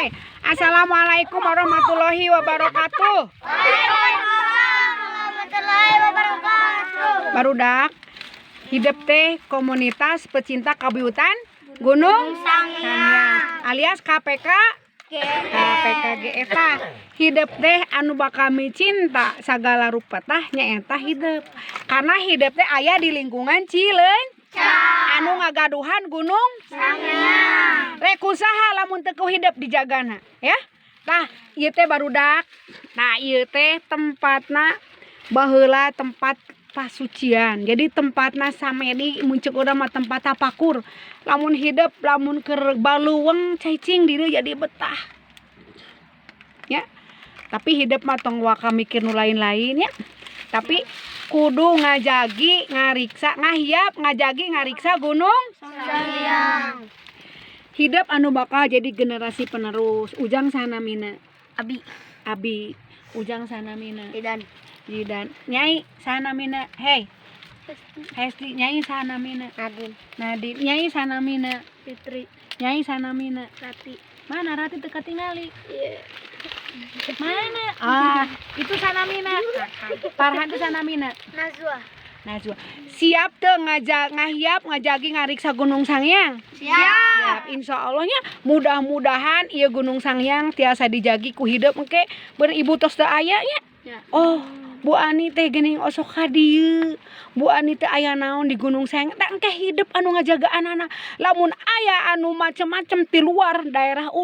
Hey, assalamualaikum warahmatullahi wabarakatuh. Waalaikumsalam warahmatullahi wabarakatuh. Barudak, hidup teh komunitas pecinta kabiutan Gunung Sangyang alias KPK GF. Hidup teh anu bakami cinta sagala rupa tah nyaeta hidup. Karena hidup teh aya di lingkungan Cileunca anu ngagaduhan Gunung Sangyang. Rek kusaha lamun teu hidup dijagana ya. Tah ieu teh barudak. Nah ieu teh tempatna baheula tempat pasucian. Jadi tempatna samedi muncul urang mah tempat tapakur. Lamun hidup lamun keur baluweng cacing dieu jadi betah. Ya. Tapi hidup mah tong waka mikir nu lain-lain ya. Tapi kudu ngajagi, ngariksa, ngahiap, ngajagi, ngariksa Gunung Sangyang. Hidup anu bakal jadi generasi penerus. Ujang sanamina? Abi. Ujang sanamina? Jidan. Nyai sanamina? Hei. Hesti. Nyai sanamina? Nadine. Nyai sanamina? Fitri. Nyai sanamina? Rati. Mana Rati teu katingali? Mana? Itu sanamina. Farhan teh sanamina? Najwa. Siap teu ngahiap ngajagi ngariksa Gunung Sangyang? Siap. Insya Allahnya mudah-mudahan ieu Gunung Sangyang tiasa dijagi ku hidup engke beribu tos teu aya nya. Oh, Bu Ani teh geuning osok ka dieu. Bu Ani teh aya naon di Gunung Sangyang? Tah engke hidup anu ngajagaan anak. Lamun aya anu macem-macem ti luar daerah